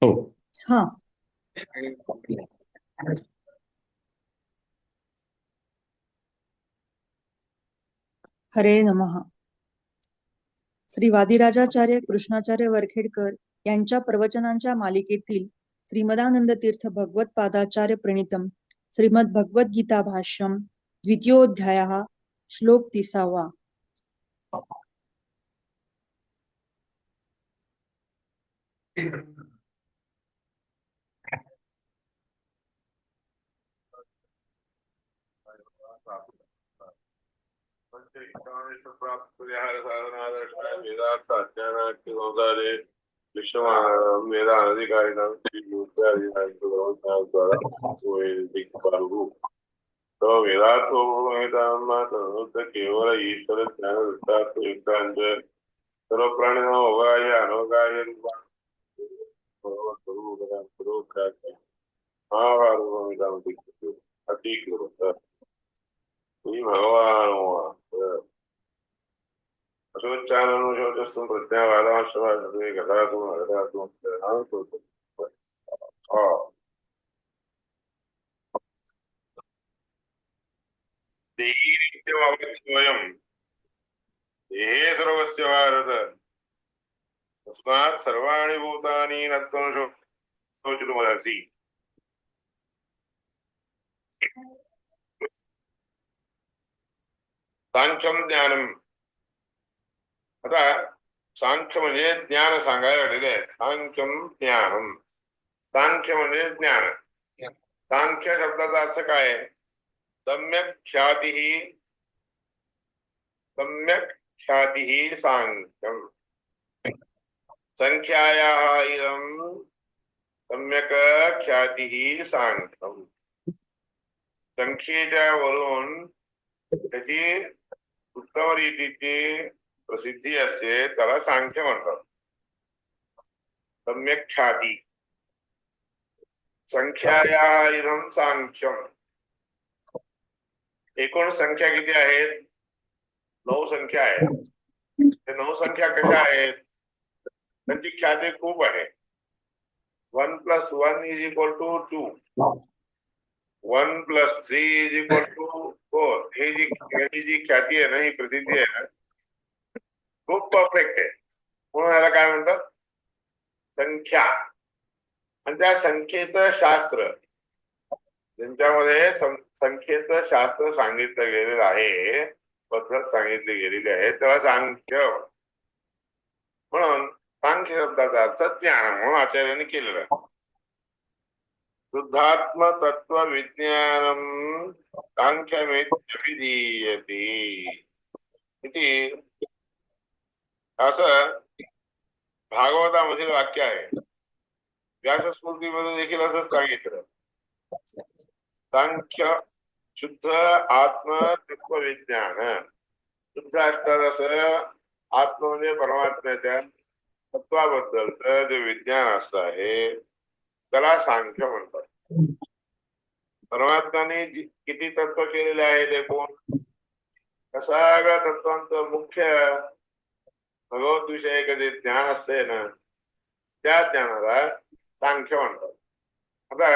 हो. हा. हरे नमः. श्री वादिराजाचार्य कृष्णाचार्य वरखेडकर यांच्या प्रवचनांच्या मालिकेतील श्रीमदानंद तीर्थ भगवत पादाचार्य प्रणीतम श्रीमद भगवत गीता भाष्यम द्वितीयोध्यायः श्लोक 30. केवळ ईश्वर ज्ञान सर्व प्राणी अवगाय अनवगाय भगवान अशोच्चारणोशोचस्तु प्रज्ञावादाश्रवादे गदातु अगदातु देही नित्यमवत्यवयम् देहे सर्वस्य भारत तस्मात् सर्वाणि भूतानि न त्वं शोचितुमर्हसि. सांख्यम ज्ञानम. आता सांख्य म्हणजे ज्ञान सांगायला आलेले आहे. सांख्यम ज्ञानम. सांख्य म्हणजे ज्ञान. सांख्य शब्दाचा अर्थ काय आहे? सम्यक ख्याती. सम्यक ख्याती सांख्यम. संख्यायाः इदं सम्यक ख्याती सांख्यम. संख्येच्या वरून त्याची उत्तम रीतीची प्रसिद्धी असते, त्याला सांख्य म्हणतात. सम्यक ख्याती. संख्यायाः इदं सांख्यम. एकूण संख्या किती आहेत? 9 संख्या आहेत. ते 9 संख्या कशा आहेत? त्यांची ख्याती खूप आहे. 1 + 1 = 2. 1 + 3 = 4. ही जी ख्याती आहे ना, ही प्रसिद्धी आहे ना, खूप परफेक्ट आहे. म्हणून ह्याला काय म्हणतात? संख्या. आणि त्या संख्येचं शास्त्र, ज्यांच्यामध्ये संख्येचं शास्त्र सांगितलं गेलेलं आहे, पद्धत सांगितली गेलेली आहे, त्याला सांख्य. म्हणून सांख्य शब्दाचा अर्थ ज्ञान म्हणून आचार्यांनी केलेला आहे. शुद्धात्म तत्व विज्ञानम सांख्यमेत्यभिधीयते इति असं भागवतामधील वाक्य आहे. व्यासस्मृतीमध्ये देखील असंच सांगितलं. सांख्य शुद्ध आत्म तत्व विज्ञान. शुद्ध असतात असं आत्म म्हणजे परमात्म्याच्या तत्वाबद्दलचं जे विज्ञान असं आहे, त्याला सांख्य म्हणतात. परमात्म्याने किती तत्व केलेले आहेत एकूण? सगळ्या तत्वांचं मुख्य भगवत विषयक जे ज्ञान असते ना, त्या ज्ञानाला सांख्य म्हणतात. आता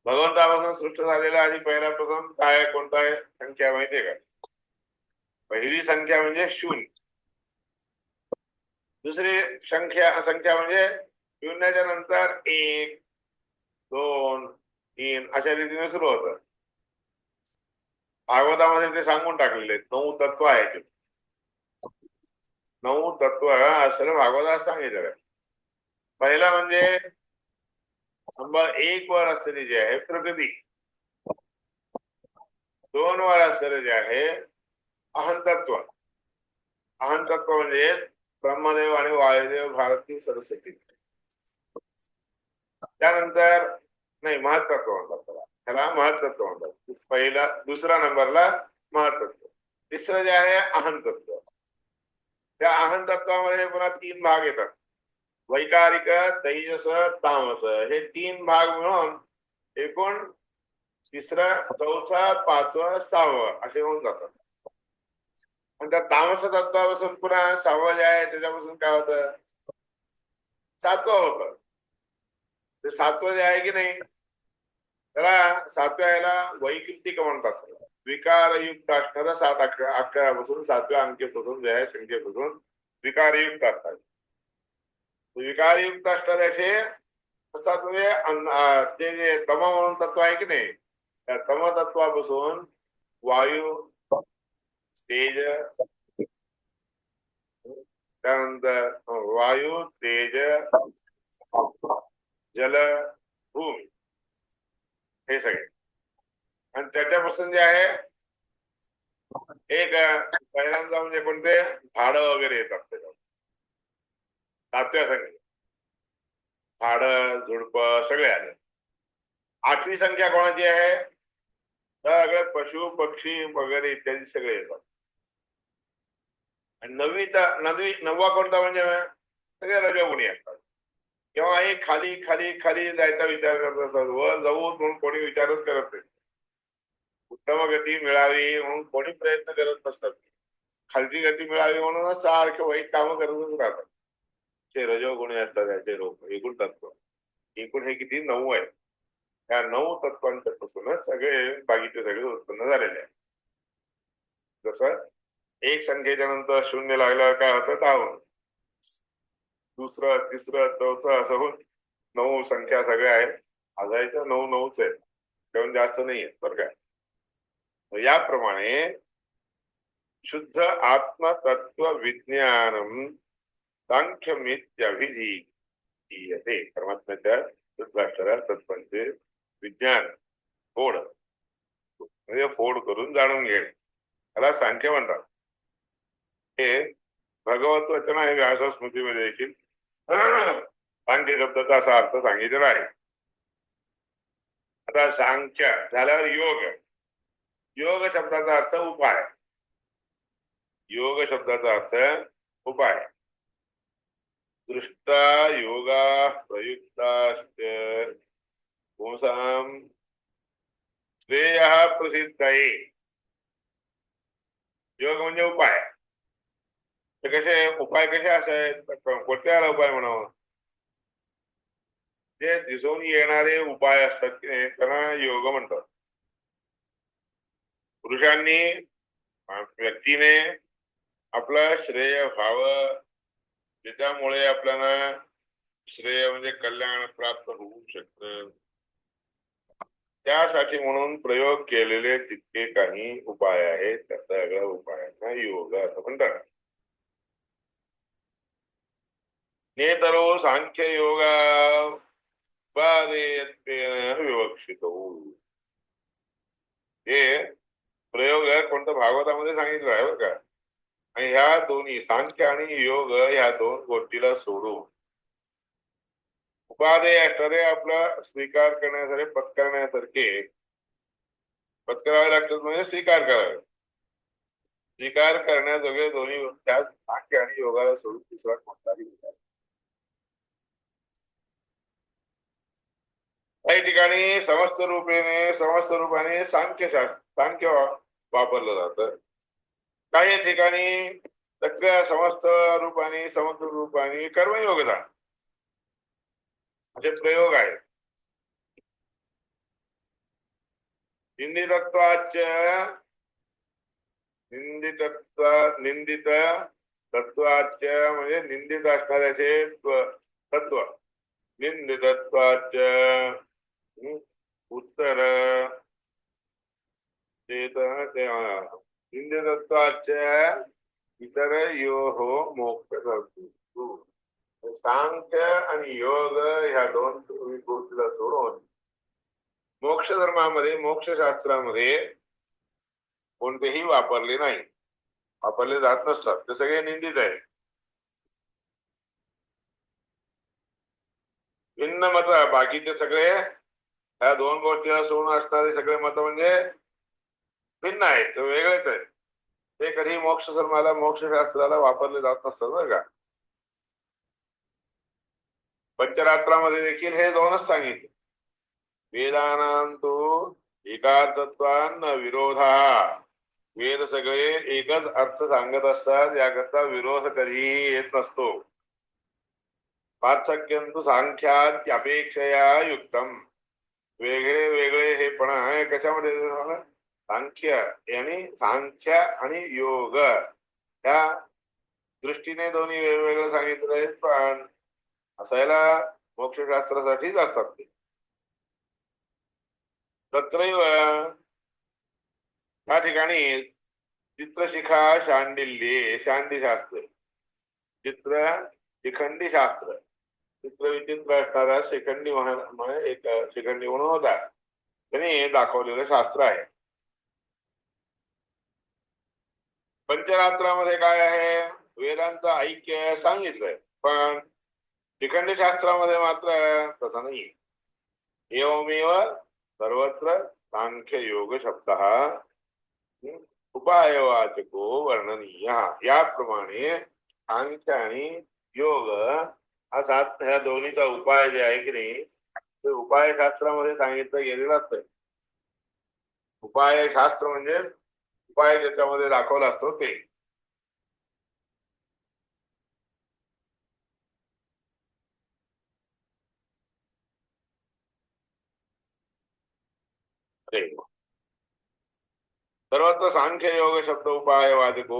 भगवंतापासून सृष्ट झालेला आधी पहिल्यापासून काय कोणता आहे संख्या माहितीये का? पहिली संख्या म्हणजे 0. दुसरी संख्या म्हणजे शून्याच्या नंतर 1, 2, 3 अशा रीतीने सुरू होतं. भागवतामध्ये ते सांगून टाकलेले 9 तत्व आहेत. 9 तत्व असं भागवतात सांगितलं. पहिला म्हणजे नंबर 1 वर असलेली जे आहे प्रकृती. 2 वर असलेले जे आहे अहंतत्व. अहंतत्व म्हणजे ब्रह्मदेव आणि वायुदेव भारती सरस्वती. त्यानंतर नाही महत्त्व म्हणतात त्याला महत्त्व म्हणतात. पहिला दुसरा नंबरला महत्त्व. तिसरं जे आहे अहंतत्व. त्या अहंतत्वामध्ये पुन्हा 3 भाग येतात. वैकारिक, तैजस, तामस हे 3 भाग मिळून एकूण 3रं, 4थं, 5वं, 6वं असे होऊन जातात. आणि त्या तामस तत्वापासून पुन्हा 6वं जे आहे त्याच्यापासून काय होतं? सातवं होतं. ते सातवं जे आहे की नाही त्याला सातव्या याला वैकृतिक म्हणतात. विकारयुक्त असणारा 7 अक्षरापासून 7व्या अंकीपासून जे आहे संख्येपासून विकारयुक्त असतात. विकारयुक्त असणाऱ्याचे सातवे ते जे तम म्हणून तत्व आहे की नाही त्या तम तत्वापासून वायू तेज त्यानंतर वायू तेज जल भूमी हे सगळे आणि त्याच्यापासून जे आहे एक पहिल्यांदा म्हणजे कोणते झाड वगैरे येतात त्याच्यावर सातव्या संख्येत झाड झुडप सगळे आले. 8वी संख्या कोणाची आहे सगळे पशु पक्षी वगैरे इत्यादी सगळे येतात. आणि 9वा कोणता म्हणजे सगळे रजोगुणी असतात. तेव्हा हे खाली खाली खाली जायचा विचार करत असतात. वर जाऊ म्हणून कोणी विचारच करत नाही. उत्तम गती मिळावी म्हणून कोणी प्रयत्न करत नसतात. खालची गती मिळावी म्हणून सारखे वाईट कामं करतच राहतात. ते रजोगुणी असतात याचे लोक. एकूण तत्व एकूण हे किती 9 आहे. त्या 9 तत्वांच्या पासूनच सगळे बाकीचे सगळे उत्पन्न झालेले आहे. जसं एक संख्येच्या नंतर 0 लागल्यावर काय होतं 10 होतं. दुसरं तिसरं चौथं असं होऊन 9 संख्या सगळ्या आहेत. आजायच्या 9 आहेत. त्याहून जास्त नाही आहेत बरं काय. याप्रमाणे शुद्ध आत्मतत्व विज्ञानम सांख्यमित्यभिधीयते. परमात्म्याच्या शुद्धाक्षरा तत्वांचे विज्ञान फोड म्हणजे फोड करून जाणून घेणे त्याला सांख्य म्हणतात. हे भगवत वचन आहे. व्यास स्मृतीमध्ये देखील सांख्य शब्दाचा असा अर्थ सांगितलेला आहे. आता सांख्य झाल्यावर योग. योग शब्दाचा अर्थ उपाय. योग शब्दाचा अर्थ उपाय. दृष्टा योगा प्रयुक्ताश्च पुंसां श्रेयः प्रसिद्धये. योग म्हणजे उपाय. ते कसे उपाय कसे असायत कोणत्या उपाय म्हणावं जे दिसून येणारे उपाय असतात की नाही त्यांना योग म्हणतात. पुरुषांनी व्यक्तीने आपलं श्रेय व्हावं ज्याच्यामुळे आपल्याला श्रेय म्हणजे कल्याण प्राप्त होऊ शकतं त्यासाठी म्हणून प्रयोग केलेले तितके काही उपाय आहेत त्या सगळ्या उपायांना योग असं म्हणतात. नेतरो सांख्य योगा विवक्षित हे प्रयोग कोणतं भागवतामध्ये सांगितलं आहे बरं का. आणि ह्या दोन्ही सांख्य आणि योग ह्या दोन गोष्टीला सोडून उपादेय असणारे आपला स्वीकार करण्यासारखे पत्करण्यासारखे पत्करावे लागतात म्हणजे स्वीकार करावे. स्वीकार करण्याजोगे दोन्ही त्या सांख्य आणि योगाला सोडून दुसरा कोणताही विचार. काही ठिकाणी समस्त रूपाने सांख्य वापरलं जातं. काही ठिकाणी सगळ्या समस्त रूपाने कर्मयोगदान असे प्रयोग आहेत. निंदित तत्वाच म्हणजे निंदित असणाऱ्याचे तत्व. निंदितत्वाच उत्तर निंदितत्वाच इतर यो मोक्ष. सांख्य आणि योग ह्या दोन गोष्टीला सोडून मोक्ष धर्मामध्ये मोक्षशास्त्रामध्ये कोणतेही वापरले नाही. वापरले जात नसतात. ते सगळे निंदित आहे. भिन्न मत बाकीचे सगळे ह्या दोन गोष्टीला सोडून असणारे सगळे मत म्हणजे भिन्न आहेत वेगळेच आहेत. ते कधी मोक्ष धर्माला मोक्षशास्त्राला वापरले जात नसतात बरं का. पंचरात्रामध्ये देखील हे दोनच सांगितले. वेदानांतो एकार्थत्वान विरोधा. वेद सगळे एकच अर्थ सांगत असतात याकरता विरोध कधीही येत नसतो. पार्थक्यंतु सांख्यात्यपेक्षया युक्तम. वेगळे वेगळे हे पण आहे कशामध्ये झालं? सांख्य आणि सांख्य आणि योग या दृष्टीने दोन्ही वेगवेगळं सांगितलं आहेत, पण असायला मोक्षशास्त्रासाठीच असतात ते. तत्रैव या ठिकाणी चित्रशिखा शांडिल्ये, शांडीशास्त्र, चित्र शिखंडी शास्त्र, चित्र विचित्र असणारा शिखंडी एक शिखंडी म्हणून होता, त्यांनी दाखवलेलं शास्त्र आहे. पंचरात्रामध्ये काय आहे? वेदांचं ऐक्य सांगितलंय, पण शिखंडी शास्त्रामध्ये मात्र तसं नाही. एवमेव सर्वत्र सांख्य योग शब्द उपायवाचको वर्णनीय. याप्रमाणे सांख्य आणि योग हा सात, ह्या दोन्हीचा उपाय जे आहे की नाही, ते उपाय शास्त्रामध्ये सांगितलं गेलेलं असतं. उपाय शास्त्र म्हणजे उपाय ज्याच्यामध्ये दाखवला असतो ते. सर्वत्र सांख्य योग शब्द उपायवादिको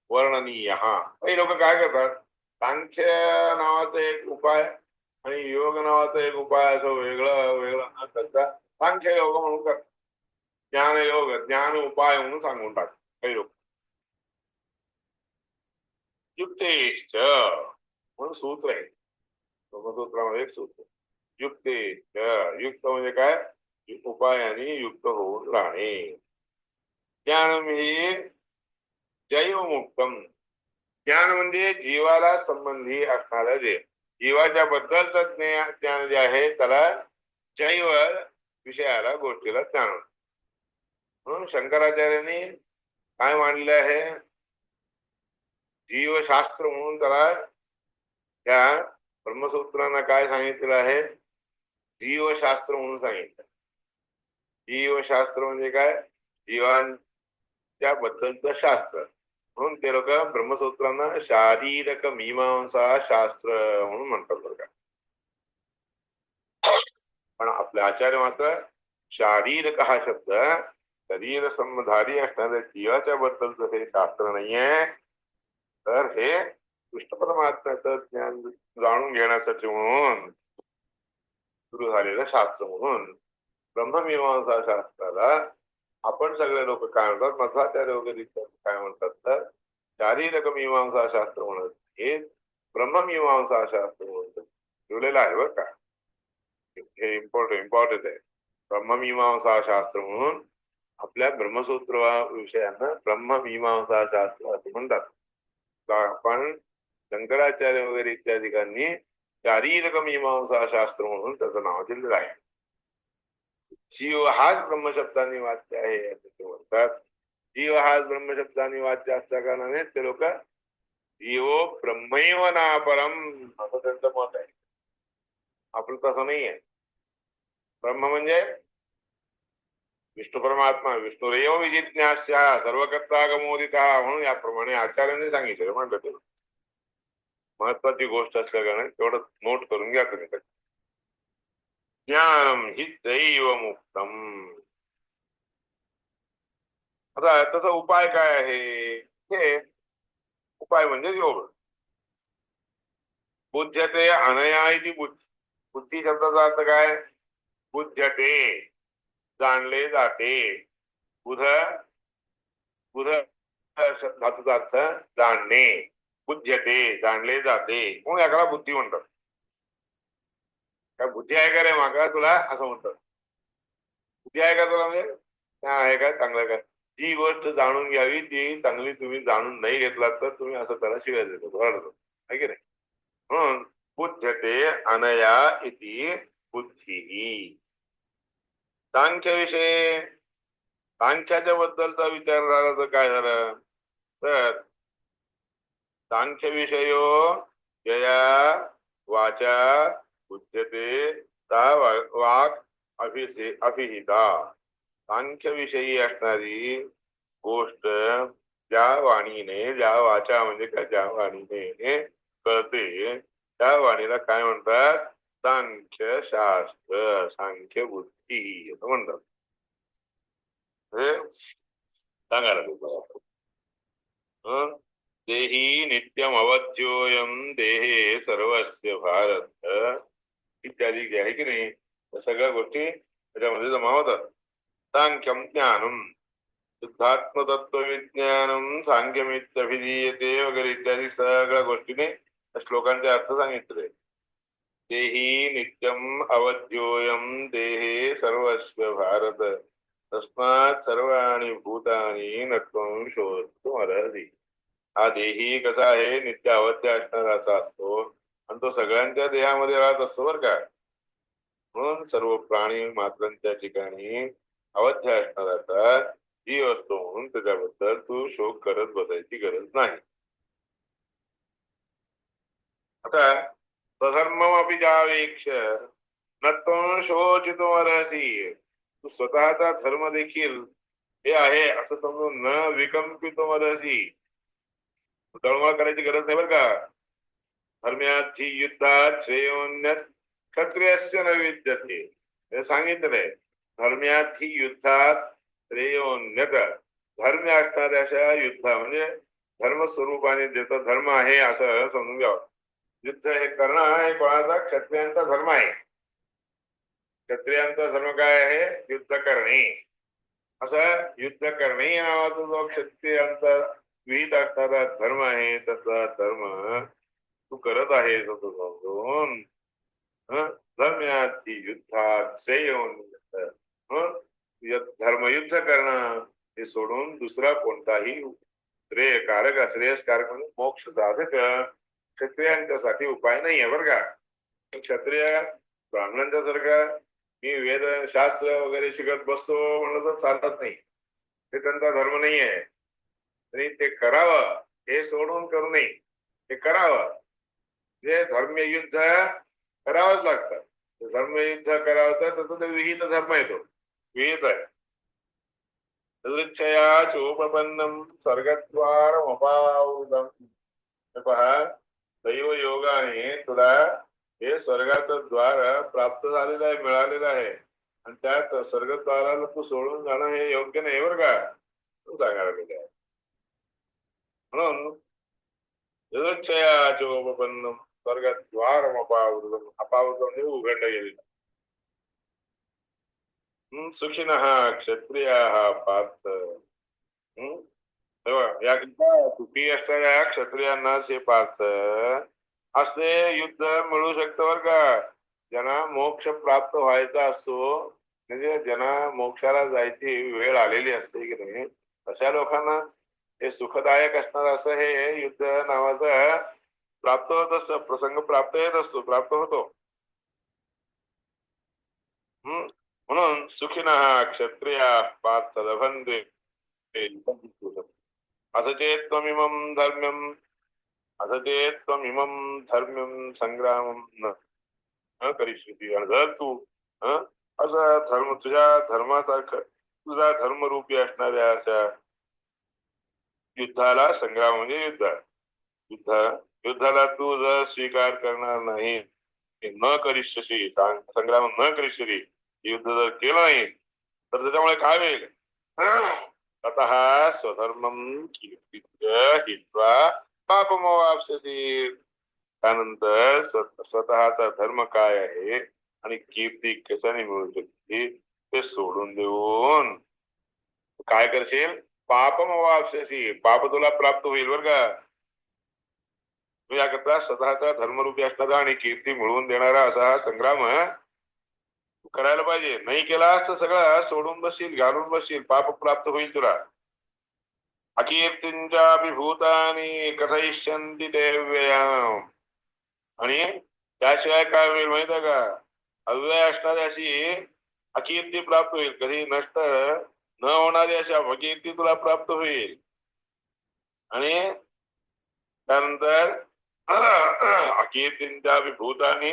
वर्णनीय. काही लोक काय करतात, सांख्य नावाचा एक उपाय आणि योग नावाचा एक उपाय असं वेगळं वेगळं न करता सांख्य योग म्हणून करतात. ज्ञान योग, ज्ञान उपाय म्हणून सांगून टाकतात काही लोक. युक्तेश्च म्हणून सूत्र आहे, सूत्रामध्ये एक सूत्र. युक्तेश्च, युक्त म्हणजे काय? उपायाने युक्त होऊन राहणे. ज्ञानम ही जैव मुक्तम. ज्ञान म्हणजे जीवाला संबंधी असणारं जे जीवाच्या बद्दलचं ज्ञान जे आहे त्याला जैव विषयाला गोष्टीला ज्ञान. म्हणून शंकराचार्यांनी काय मांडले आहे? जीवशास्त्र म्हणून त्याला त्या ब्रह्मसूत्रांना काय सांगितलेलं आहे? जीवशास्त्र म्हणून सांगितलं. जीवशास्त्र म्हणजे काय? जीवांच्या बद्दलचं शास्त्र. म्हणून ते लोक ब्रह्मसूत्रांना शारीरक मीमांसा शास्त्र म्हणून म्हणतात बरं का. पण आपले आचार्य मात्र शारीरक हा शब्द शरीर संधारी असणाऱ्या जीवाच्या बद्दलचं हे शास्त्र नाहीये, तर हे कृष्ण परमात्म्याचं ज्ञान जाणून घेण्यासाठी म्हणून सुरू झालेलं शास्त्र. म्हणून ब्रह्ममीमांसा शास्त्राला आपण सगळे लोक काय म्हणतात, मध्वाचार्य वगैरे काय म्हणतात, तर शारीरक मीमांसा शास्त्र म्हणत, हे ब्रह्ममीमांसा शास्त्र म्हणतात ठेवलेलं आहे बरं का. हे इम्पॉर्टंट आहे. ब्रह्ममीमांसा शास्त्र म्हणून आपल्या ब्रह्मसूत्र विषयांना ब्रह्ममीमांसा शास्त्र असे म्हणतात. पण शंकराचार्य वगैरे इत्यादिकांनी शारीरक मीमांसा शास्त्र म्हणून त्याचं नाव दिलेलं आहे. जीव हाच ब्रह्मशब्दाने वाच्य आहे असे ते म्हणतात. जीव हाच ब्रह्मशब्दाने वाच्य असल्या कारणाने ते लोक जीवो ब्रह्मैव नापरम असं त्यांचं मत आहे. आपलं तसं नाही आहे. ब्रह्म म्हणजे विष्णू परमात्मा, विष्णुरेव विजिज्ञास्या सर्वकर्ता गमोदिता म्हणून याप्रमाणे आचार्यांनी सांगितलं. म्हणतात ते महत्वाची गोष्ट असल्या कारणाने तेवढं नोट करून घ्या तुम्ही. ज्ञानम हि दैव मुक्तम. आता त्याचा उपाय काय आहे? हे उपाय म्हणजे योग. बुद्धते अनया इति बुद्धी. बुद्धी शब्दाचा अर्थ काय? बुद्धते, जाणले जाते. बुध बुध धातूचा अर्थ जाणणे. बुद्धते, जाणले जाते म्हणून याला बुद्धी म्हणतात. काय बुद्धी आहे का रे मागा तुला असं म्हणतात. बुद्धी आहे का तुला म्हणजे काय आहे का, चांगलं काय? जी गोष्ट जाणून घ्यावी ती चांगली तुम्ही जाणून नाही घेतलात तर तुम्ही असं त्याला शिवाय देतो, ओरडतो, आहे की नाही? म्हणून बुद्धते अनया इति बुद्धी. सांख्यविषय, सांख्याच्या बद्दलचा विचार झाला तर काय झालं, तर सांख्यविषयो यया वाचा बुद्धते ता वाक् अभिहिता. सांख्यविषयी असणारी गोष्ट ज्या वाणीने, ज्या वाचा म्हणजे काय, ज्या वाणीने कळते त्या वाणीला काय म्हणतात? सांख्य शास्त्र, सांख्य बुद्धी असं म्हणतात. सांगायला देही नित्यम अवध्योयम देहे सर्वस्य भारत इत्यादी जे आहे की नाही, त्या सगळ्या गोष्टी त्याच्यामध्ये जमा होतात. सांख्यम ज्ञानम, शुद्धात्मतत्व विज्ञानम सांख्यमित्यभिधीयते वगैरे इत्यादी सगळ्या गोष्टीने त्या श्लोकांचे अर्थ सांगितले. देही नित्यम अवध्योयम देहे सर्वस्व भारत तस्मात् सर्वाणि भूतानि न त्वं शोधतुमर्हसि. हा देही कसा आहे? नित्य अवध्य असणारा असा असतो आणि तो सगळ्यांच्या देहामध्ये राहत असतो बरं का. म्हणून सर्व प्राणी मात्रांच्या ठिकाणी अवध्य असणारा असा जीव असतो, म्हणून त्याच्याबद्दल तू शोक करत बसायची गरज नाही. आता स्वधर्ममपि जावेक्ष न त्वं शोचितुमर्हसि. तू स्वतःचा धर्म देखील हे आहे असं समजून न विकंपितुमर्हसि. तळमळ करायची गरज नाही बरं का. धर्म्यात ही युद्धात श्रेयोन्यत क्षत्रियस्य न विद्यते हे सांगितलंय. धर्म्यात ही युद्धात श्रेयोन्यत, धर्म असणाऱ्याच्या युद्ध म्हणजे धर्मस्वरूपाने ज्याचा धर्म आहे असं समजून घ्यावं. युद्ध हे करणं हे कोणाचा? क्षत्रियांचा धर्म आहे. क्षत्रियांचा धर्म काय आहे? युद्ध करणे. असं युद्ध करणे नावाचा जो क्षत्रियांचा विहित असणारा धर्म आहे, त्याचा धर्म तू करत आहेस असं समजून धर्म्यात युद्धात श्रेयोन धर्मयुद्ध करणं हे सोडून दुसरा कोणताही श्रेयकारक श्रेयस्कारक म्हणजे मोक्ष साधक क्षत्रियांच्यासाठी उपाय नाही आहे बरं का. क्षत्रिय ब्राह्मणांच्या सारखा मी वेद शास्त्र वगैरे शिकत बसतो म्हणलं तर चालत नाही. ते त्यांचा धर्म नाही आहे. तरी ते करावं, हे सोडून करू नये, हे करावं. जे धर्मयुद्ध करावंच लागतं. धर्मयुद्ध करावं तर त्याचा ते विहित धर्म येतो, विहित आहे. तदृच्छया चोपपन्नम स्वर्गद्वारमपावृतम. पहा, दैव योगाने तुला हे स्वर्गाचं द्वार प्राप्त झालेलं आहे, मिळालेलं आहे आणि त्यात स्वर्गद्वाराला तू सोडून जाणं हे योग्य नाही बरं का. तू सांगायला गेले म्हणून तदृच्छया चोपपन्नम स्वर्गद्वारमपावृतम. अपावृतम हे उघडलं गेलेलं. सुखिनः क्षत्रियाः पार्थ. या सुखी असणाऱ्या क्षत्रियांनाच हे पार्थ असे युद्ध मिळू शकतं बरं का. ज्यांना मोक्ष प्राप्त व्हायचा असतो, म्हणजे ज्यांना मोक्षाला जायची वेळ आलेली असते की नाही, अशा लोकांना हे सुखदायक असणार असं हे युद्ध नावाचं प्राप्त होत असतं. प्रसंग प्राप्त येत असतो, प्राप्त होतो. म्हणून सुखिनः क्षत्रिया पार्थ लभन्ते असचेत त्वमिमं धर्म्यम, असचेत त्वमिमं धर्म्यम संग्रामम न करिष्यति. आणि जर तू असं धर्म तुझ्या धर्मासारखं तुझा धर्मरूपी असणाऱ्या अशा युद्धाला, संग्राम म्हणजे युद्धाला तू जर स्वीकार करणार नाही, न करिष्यसी, संग्राम न करिष्यति, युद्ध जर केलं नाही तर त्याच्यामुळे काय होईल? अतः स्वधर्मम कीर्तित्य हित्वा पापमवाप्स्यसि. त्यानंतर स्वतःचा धर्म काय आहे आणि कीर्ती कशाने मिळू शकते ते सोडून देऊन काय करशील? पापमवाप्स्यसि, पाप तुला प्राप्त होईल बरं का. याकरता स्वतःचा धर्मरूपी असणारा आणि कीर्ती मिळवून देणारा असा हा संग्राम करायला पाहिजे. नाही केलास तर सगळं सोडून बसशील, घालून बसशील, पाप प्राप्त होईल तुला. अकीर्तींच्या भूतानी कथयिष्यन्ति ते व्ययाम. आणि त्याशिवाय काय होईल माहित आहे का? अव्यय असणारी अशी अकीर्ती प्राप्त होईल, कधी नष्ट न होणारी अशी अपकीर्ती तुला प्राप्त होईल. आणि त्यानंतर अकीर्तींच्या भूतानी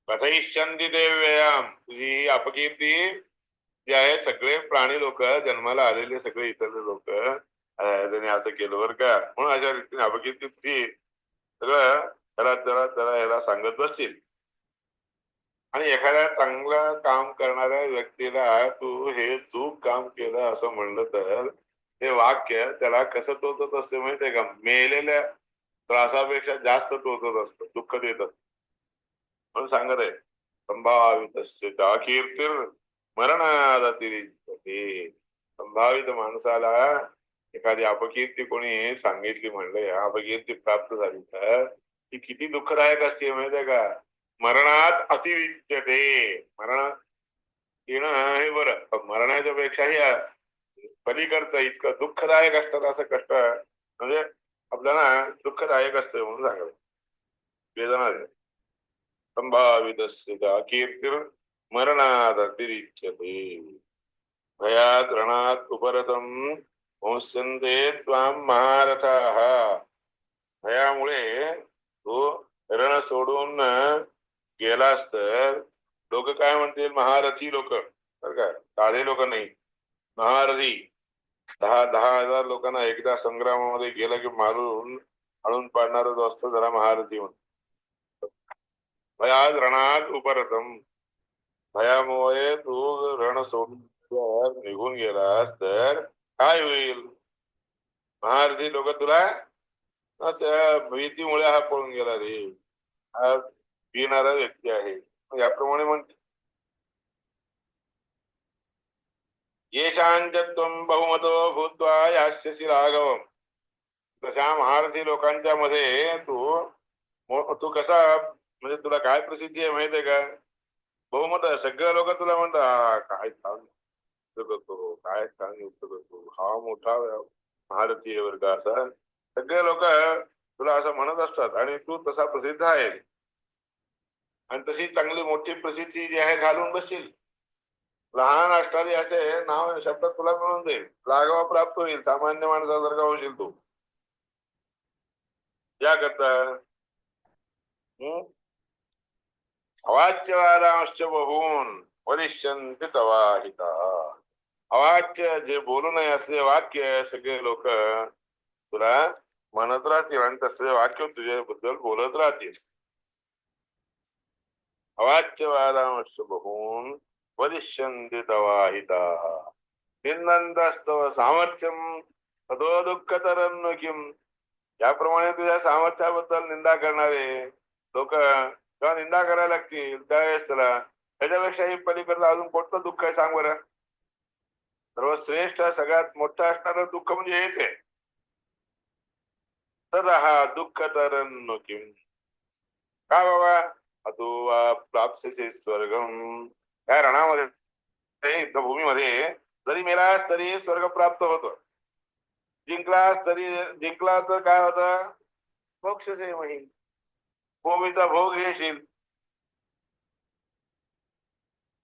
कथयिष्यन्ति ते व्ययाम. तुझी अपकीर्ती जे आहे, सगळे प्राणी लोक, जन्माला आलेले सगळे इतर लोक त्यांनी असं केलं बरं का, म्हणून अशा रीतीने अपकीर्ती तुझी सगळं त्याला त्याला त्याला ह्याला सांगत बसतील. आणि एखाद्या चांगलं काम करणाऱ्या व्यक्तीला तू हे चूक काम केलं असं म्हणलं तर ते वाक्य त्याला कसं टोचत असते माहितीये का? मेलेल्या त्रासापेक्षा जास्त टोचत असतं, दुःख देत असत. म्हणून सांगत आहे संभावितस्य चा कीर्तीर मरणादतिरिच्यते. संभावित माणसाला एखादी अपकीर्ती कोणी सांगितली म्हणलं, या अपकीर्ती प्राप्त झाली तर ती किती दुःखदायक असते माहितीये का? मरणात अतिरिच्यते. मरण येणं हे बरं, पण मरणाच्या पेक्षाही पलीकडचं इतकं दुःखदायक असतात असं कष्ट म्हणजे आपल्याला दुःखदायक असतं म्हणून सांगत वेदना दे. संभावितस्य च कीर्तिर् मरणादतिरिच्यते. भयात् रणात् उपरतं संस्यन्ते त्वां महारथाः. भयामुळे तो रण सोडून गेलास तर लोक काय म्हणतील? महारथी लोक, बरं का, साधे लोक नाही, महारथी. 10,000 लोकांना एकदा संग्रामामध्ये गेला की मारून आणून पाडणारा जो असतो त्याला महारथी म्हणतो. भयात रणात उपरतम. भयामुळे तू रण सोडून जर निघून गेलास तर काय होईल? महारथी लोक तुला त्या भीतीमुळे हा पळून गेला रे, हा भिणारा व्यक्ती आहे, याप्रमाणे म्हणते. येशांचत्वं बहुमतो भूत्वा यास्यसि राघवम. तशा महारथी लोकांच्या मध्ये तू कसा, म्हणजे तुला काय प्रसिद्धी आहे माहितीये का? बहुमत आहे. सगळे लोक तुला म्हणतात, काय छान युद्ध करतो, काय छान युद्ध करतो, हा मोठा महारथी आहे बरं का, असं सगळे लोक तुला असं म्हणत असतात. आणि तू तसा प्रसिद्ध आहे आणि तशी चांगली मोठी प्रसिद्धी जी आहे घालून बसशील. लहान असणारी असे नाव शब्द तुला मिळून देईल, राघव प्राप्त होईल, सामान्य माणसासारखा होशील तू. या करता अवाच्यवादांश्च बहून वदिष्यन्ति तवाहिता. अवाच्य जे बोलू नये असे वाक्य सगळे लोक तुला म्हणत राहतील आणि तसे वाक्य तुझ्याबद्दल बोलत राहतील. अवाच्यवादांश्च बहून वदिष्यन्ति तवाहिता. निंदन्तस्तव सामर्थ्यम ततो दुःखतरं किम. याप्रमाणे तुझ्या सामर्थ्याबद्दल निंदा करणारे लोक जेव्हा निंदा करायला लागतील त्यावेळेस त्याला त्याच्यापेक्षाही पलीकडलं अजून कोणतं दुःख आहे सांग बरं? सर्वश्रेष्ठ सगळ्यात मोठं असणारं दुःख म्हणजे हेच आहे. तर हा दुःख तर किम. का बाबा? अतो प्राप्स्यसे स्वर्गम. त्या रणामध्ये युद्धभूमीमध्ये जरी मेलास तरी स्वर्ग प्राप्त होतो. जिंकला तर काय होतं? मोक्षसे मही, भूमीचा भोग घेशील.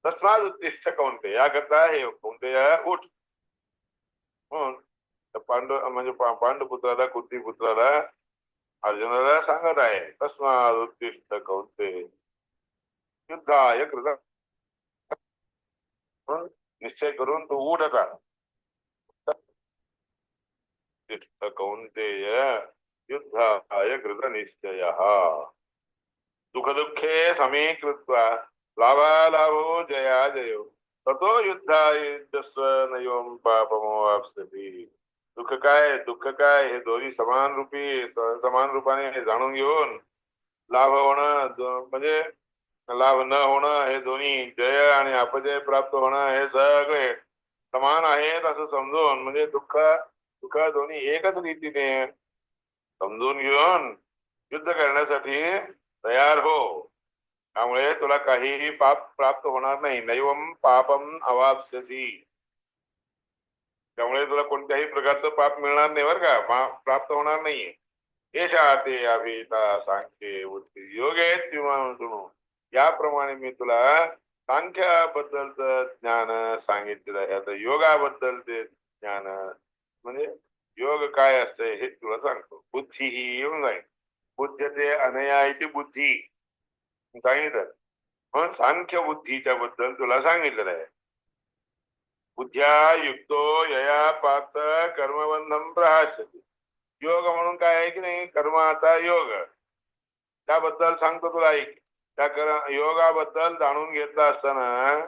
तस्माद उत्तिष्ठ कौंतेय. याकरता हे कौंतेय उठ. म्हणून म्हणजे पांडुपुत्राला, कुंतीपुत्राला, अर्जुनाला सांगत आहे, तस्माद उत्तिष्ठ कौंतेय युद्धाय कृत. म्हणून निश्चय करून तू उठ आता. कौंतेय युद्धाय कृत निश्चय. दुःखे समीकृत्वा लाभालाभो जया जयो ततो युद्धायुद्धस्व नैवं पापमोवाप्स्यति. दुःख काय हे दोन्ही समान रूपाने जाणून घेऊन लाभ होणं म्हणजे लाभ न होणं हे दोन्ही, जय आणि अपजय प्राप्त होणं हे सगळे समान आहेत असं समजून, म्हणजे दुःख दोन्ही एकच रीतीने समजून घेऊन युद्ध करण्यासाठी तयार हो. त्यामुळे तुला काहीही पाप प्राप्त होणार नाही. नैवम पापम अवाप्स्यसी. त्यामुळे तुला कोणत्याही प्रकारचं पाप मिळणार नाही बरं का, प्राप्त होणार नाहीये. येशा ते अभिता सांख्ये बुद्धी योगे किंवा. याप्रमाणे मी तुला सांख्याबद्दलचं ज्ञान सांगितलेलं आहे. आता योगाबद्दलचे ज्ञान म्हणजे योग काय असते हे तुला सांगतो. बुद्धी ही येऊन जाईल. बुद्धते अनया इति बुद्धी सांगितलं. म्हणून सांख्य बुद्धीच्या बद्दल तुला सांगितलेलं आहे. बुद्ध्या युक्तो यया पार्थ कर्मबंधम प्रहास्यति. योग म्हणून काय आहे की नाही, कर्माचा योग. त्याबद्दल सांगतो तुला ऐक. त्या योगाबद्दल जाणून घेतलं असताना,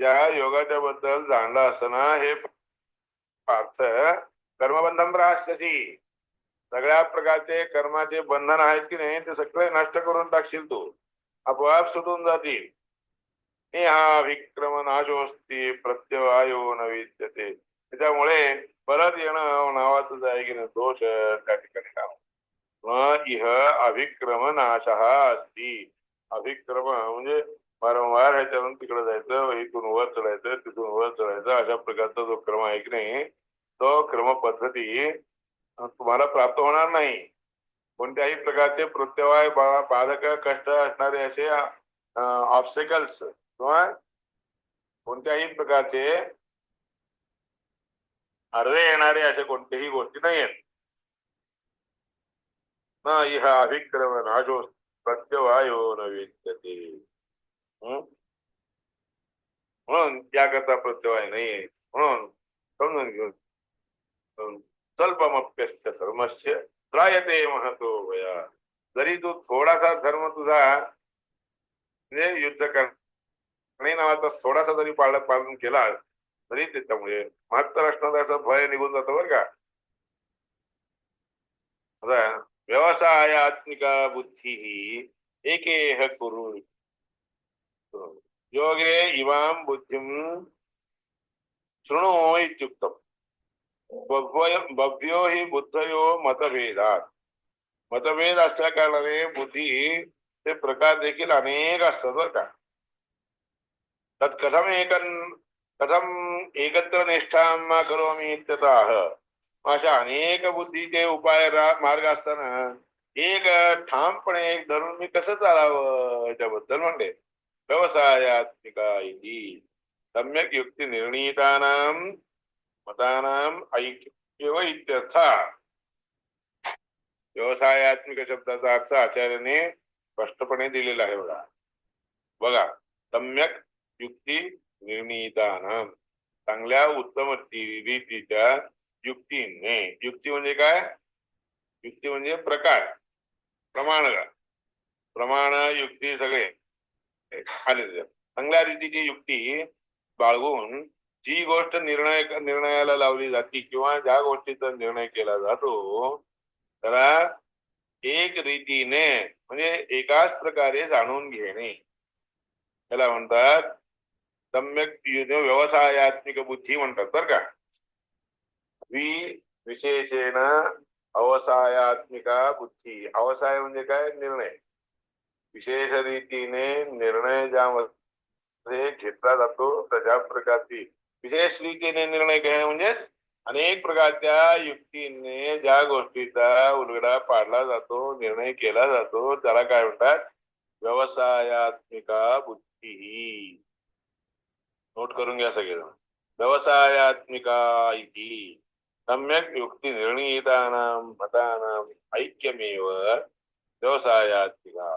त्या योगाच्या बद्दल जाणलं असताना हे पार्थ कर्मबंधन प्राश्यसी, सगळ्या प्रकारचे कर्माचे बंधन आहेत की नाही ते सगळे नष्ट करून टाकशील तू, आपोआप सुटून जातील. हा विक्रम नाशोस्ती प्रत्यवायो न विद्यते. त्याच्यामुळे परत येणं नावाचं आहे की नाही दोष त्या ठिकाणी मग इह अभिक्रम नाश असती. अभिक्रम म्हणजे वारंवार ह्याच्यावरून तिकडे जायचं, इथून वर चढायचं, तिथून वर चढायचं, अशा प्रकारचा जो क्रम आहे की नाही तो क्रम पद्धती तुम्हाला प्राप्त होणार नाही. कोणत्याही प्रकारचे प्रत्यवाय बाधक कष्ट असणारे असे ऑब्स्टिकल्स किंवा कोणत्याही प्रकारचे अर्धे येणारे अशा कोणत्याही गोष्टी नाही आहेत. न इह अभिक्रम नाशो प्रत्यवायो न विद्यते. म्हणून त्याकरता प्रत्यवाय नाहीये. म्हणून समजून घेऊन स्वल्पमप्यस्य सर्मस्य त्रायते महतो वया. जरी तू थोडासा धर्म तुझा म्हणजे युद्ध करणे नावाचा थोडासा जरी पालन केला तरी त्याच्यामुळे महत्तर असणारा भय निघून जातं बरं का. व्यवसायात्मिका बुद्धी एकेह कुरु योगे इमां बुद्धिं शृणु इत्युक्तम्. बभ्यो हि बुद्धयो मतभेदात. मतभेद असल्या कारणाने बुद्धीचे प्रकार देखील अनेक असतात बरं का. तत् कथम एकत्र निष्ठां करोमि इत्यतः. अशा अनेक बुद्धीचे उपाय मार्ग असताना एक ठामपणे एक धरून मी कसं चालावं याच्याबद्दल म्हणले. व्यवसायात्मिका इति सम्यक युक्ती निर्णीतानां मतानां ऐक्य इत्यर्थ. व्यवसायात्मिक शब्दाचा अर्थ आचार्याने स्पष्टपणे दिलेला आहे बघा. बघा, सम्यक युक्ती निर्णीतानां, चांगल्या उत्तम रीतीच्या युक्तीने. युक्ती म्हणजे काय? युक्ती म्हणजे प्रकार, प्रमाण युक्ती सगळे आले. चांगल्या रीतीची युक्ती बाळगून जी गोष्ट निर्णयाला लावली जाते किंवा ज्या गोष्टीचा निर्णय केला जातो त्याला एक रीतीने म्हणजे एकाच प्रकारे जाणून घेणे त्याला म्हणतात सम्यक व्यवसायात्मिक बुद्धी म्हणतात बरं का. विशेषेण अवसायात्मिका बुद्धी. अवसाय म्हणजे काय? निर्णय. विशेष रीतीने निर्णय ज्यामध्ये घेतला जातो त्याच्या प्रकारची विशेष रीतीने निर्णय घेणे म्हणजे अनेक प्रकारच्या युक्तीने ज्या गोष्टीचा उलगडा पाडला जातो, निर्णय केला जातो त्याला काय म्हणतात? व्यवसायात्मिका बुद्धी. नोट करून घ्या सगळेजण. व्यवसायात्मिका इति सम्यक युक्ती निर्णीतानां मतानां ऐक्यमेव व्यवसायात्मिका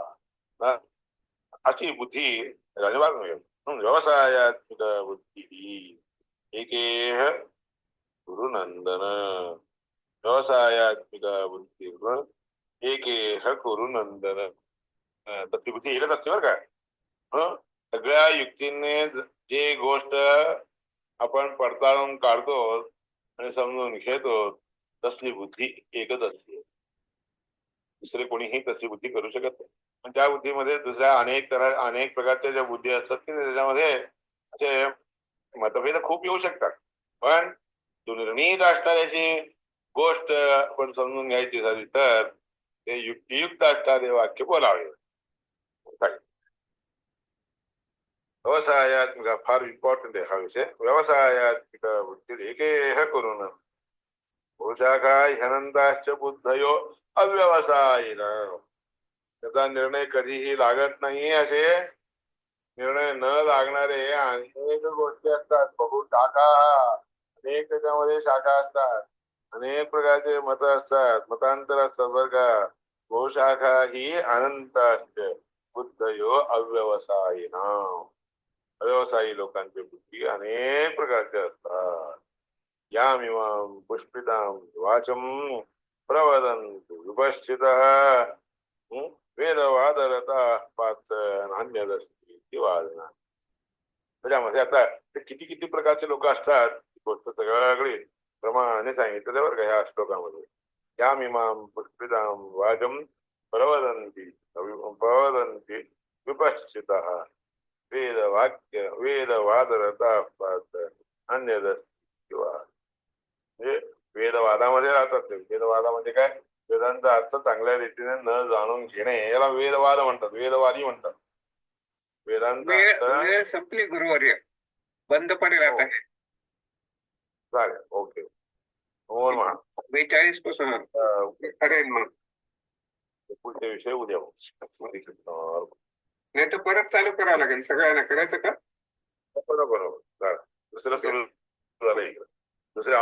अशी बुद्धी व्यवसायात्मिक बुद्धी एकेह कुरुनंदन. व्यवसायात्मिका बुद्धी एकेह कुरुनंदन. तशी बुद्धी एकच असते बरं का. सगळ्या युक्तीने जे गोष्ट आपण पडताळून काढतो आणि समजून घेतो तसली बुद्धी एकच असते. दुसरे कोणीही तशी बुद्धी करू शकत नाही. पण त्या बुद्धीमध्ये दुसऱ्या अनेक प्रकारच्या ज्या बुद्धी असतात की त्याच्यामध्ये असे मतभेद खूप येऊ शकतात. पण निर्णीत असणाऱ्याची गोष्ट आपण समजून घ्यायची झाली तर ते युक्तियुक्त असणारे वाक्य बोलावे. व्यवसायात्मिक फार इम्पॉर्टंट आहे हा विषय. व्यवसायात्मिक बुद्धी एकेह करून पुरुषाका ह्यनंताश्च बुद्धयो अव्यवसायिन. त्याचा निर्णय कधीही लागत नाही. असे निर्णय न लागणारे अनेक गोष्टी असतात. बघू शाखा, अनेक त्याच्यामध्ये शाखा असतात, अनेक प्रकारचे मत असतात, मतांतर असतात बरं का. बहुशाखा ही अनंताश्च बुद्धयो अव्यवसायिन. अव्यवसायी लोकांची बुद्धी अनेक प्रकारचे असतात. यामिमां पुष्पितां वाचं प्रवदन्तु विपश्चितः वेदवादरता पाच नान्यदस्ती वादना. त्याच्यामध्ये आता ते किती किती प्रकारचे लोक असतात ही गोष्ट सगळी प्रमाणाने सांगितलं बरं का ह्या श्लोकामध्ये. यामिमां पुष्पितां वाजं प्रवदन्ति विपश्चितः वेदवाक्य वेदवादरता पाच अन्यदस्ती वाद. म्हणजे वेदवादामध्ये राहतात ते. वेदवादामध्ये काय, वेदांचा अर्थ चांगल्या रीतीने न जाणून घेणे याला वेदवाद म्हणतात, वेदवादी म्हणतात. वेदांचा वेळ संपली गुरुवर्य, बंद पडेल आता. चालेल, ओके. हो म्हणा. 42 पासून ठरेल मग, पुढचे विषय उद्या नाही तर परत चालू करावं लागेल. सगळ्यांना करायचं का? बरोबर. दुसरं सुरू झालं इकडे दुसरे